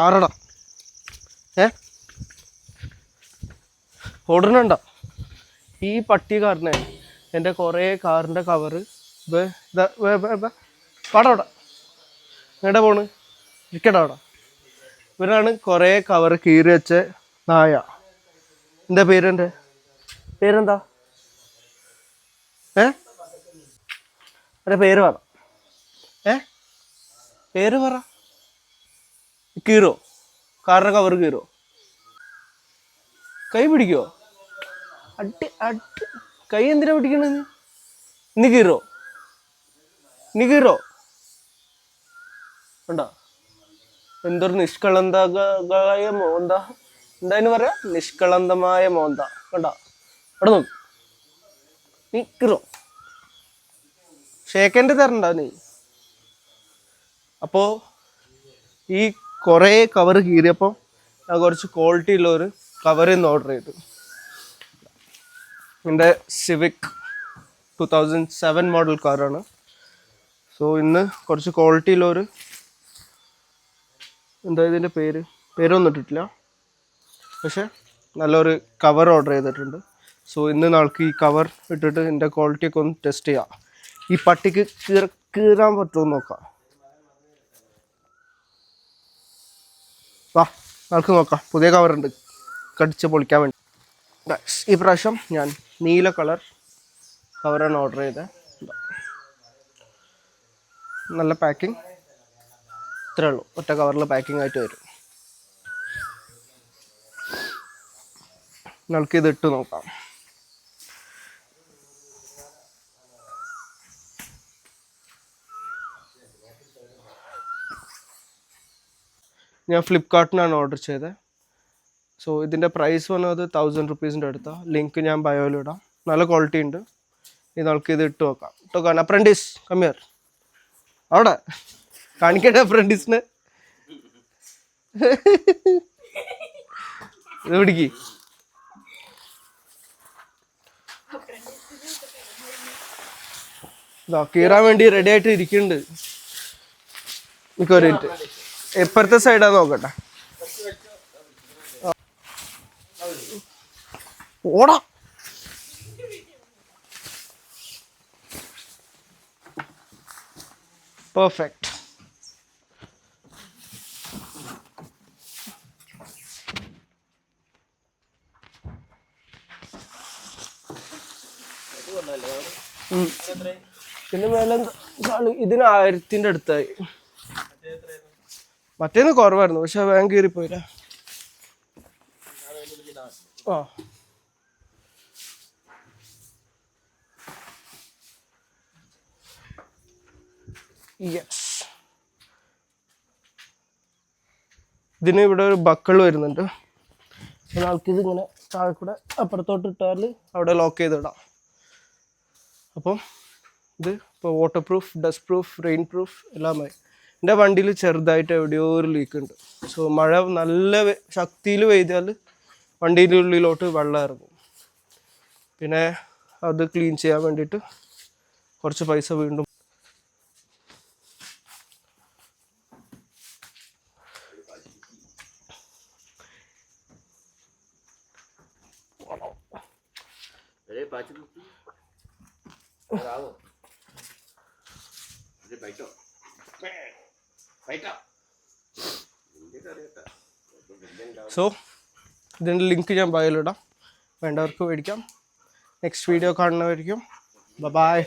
ആറടാ ഓടുന്നുണ്ടോ ഈ പട്ടി കാരനെ എൻ്റെ കുറേ കാറിൻ്റെ കവറ് പാടവിടെ എവിടെ പോണ് ഇരിക്കടാ അവിടെ. ഇവരാണ് കുറേ കവറ് കീറി വെച്ച നായ. എന്താ പേരെൻ്റെ പേരെന്താ എൻ്റെ പേര് പറ പേര് പറ. കീറോ കാറിൻ്റെ കവറ് കീറോ കൈ പിടിക്കോ അടി അടി കൈ എന്തിനാ പിടിക്കണെന്ന് നീ കീറോ ഉണ്ടോ എന്തൊരു നിഷ്കളങ്കമായ മോന്ത എന്താന്ന് പറയാ നിഷ്കളങ്കമായ മോന്ത കണ്ടോ അവിടെ നോക്ക് നീ കീറോ ഷേക്കൻ്റെ തരണ്ട നീ. അപ്പോൾ ഈ കുറേ കവർ കീറിയപ്പോൾ ഞാൻ കുറച്ച് ക്വാളിറ്റി ഉള്ളൊരു കവറിൽ നിന്ന് ഓർഡർ ചെയ്തു. എൻ്റെ സിവിക് 2007 മോഡൽ കാറാണ്. സോ ഇന്ന് കുറച്ച് ക്വാളിറ്റി ഉള്ളൊരു എന്താ ഇതിൻ്റെ പേരൊന്നും ഇട്ടിട്ടില്ല, പക്ഷെ നല്ലൊരു കവർ ഓർഡർ ചെയ്തിട്ടുണ്ട്. സോ ഇന്ന് നാൾക്ക് ഈ കവർ ഇട്ടിട്ട് എൻ്റെ ക്വാളിറ്റിയൊക്കെ ഒന്ന് ടെസ്റ്റ് ചെയ്യാം. ഈ പട്ടിക്ക് കീറാൻ പറ്റുമോ നോക്കാം. വാ നാൾക്ക് നോക്കാം. പുതിയ കവറുണ്ട് കടിച്ച് പൊളിക്കാൻ വേണ്ടി. ഈ പ്രാവശ്യം ഞാൻ നീല കളർ കവറാണ് ഓർഡർ ചെയ്തത്. നല്ല പാക്കിങ്, ഇത്രേ ഉള്ളൂ. ഒറ്റ കവറിൽ പാക്കിംഗ് ആയിട്ട് വരും. നമുക്കിത് ഇട്ട് നോക്കാം. ഞാൻ ഫ്ലിപ്കാർട്ടിനാണ് ഓർഡർ ചെയ്തത്. സോ ഇതിൻ്റെ പ്രൈസ് വന്നത് 1000 റുപ്പീസിൻ്റെ അടുത്താണ്. ലിങ്ക് ഞാൻ ബയോയിലിടാം. നല്ല ക്വാളിറ്റി ഉണ്ട്. ഇത് നമുക്കിത് ഇട്ട് നോക്കാം. അപ്രൻറ്റീസ് കമ്മിയർ അവിടെ കാണിക്കട്ടെ അപ്രൻറ്റീസിന്. ഇത് പിടിക്ക്. ഇതാ കീറാൻ വേണ്ടി റെഡി ആയിട്ട് ഇരിക്കുന്നുണ്ട്. ഒരു മിനിറ്റ് എപ്പുറത്തെ സൈഡാ നോക്കട്ടെ. ഓടാ പെർഫെക്റ്റ്. പിന്നെ മേലെ ഇതിന് 1000 അടുത്തായി. മറ്റേന്ന് കുറവായിരുന്നു, പക്ഷെ വേഗം കീറിപ്പോയില്ല. ആ യെസ്, ഇതിന് ഇവിടെ ഒരു ബക്കിൾ വരുന്നുണ്ട്. ആൾക്കിത് ഇങ്ങനെ താഴെ കൂടെ അപ്പുറത്തോട്ട് ഇട്ടാൽ അവിടെ ലോക്ക് ചെയ്തിടാം. അപ്പം ഇത് ഇപ്പോൾ waterproof, dustproof, rainproof എല്ലാമായി. എൻ്റെ വണ്ടിയിൽ ചെറുതായിട്ട് എവിടെയോ ഒരു ലീക്ക് ഉണ്ട്. സോ മഴ നല്ല ശക്തിയിൽ പെയ്താൽ വണ്ടീൻ്റെ ഉള്ളിലോട്ട് വെള്ളം ഇറങ്ങും. പിന്നെ അത് ക്ലീൻ ചെയ്യാൻ വേണ്ടിയിട്ട് കുറച്ച് പൈസ വീണ്ടും സോ ഇതിൻ്റെ ലിങ്ക് ഞാൻ ബയോയിലിടാം. വേണ്ടവർക്ക് മേടിക്കാം. നെക്സ്റ്റ് വീഡിയോ കാണുന്നവരിക്കും. ബൈ.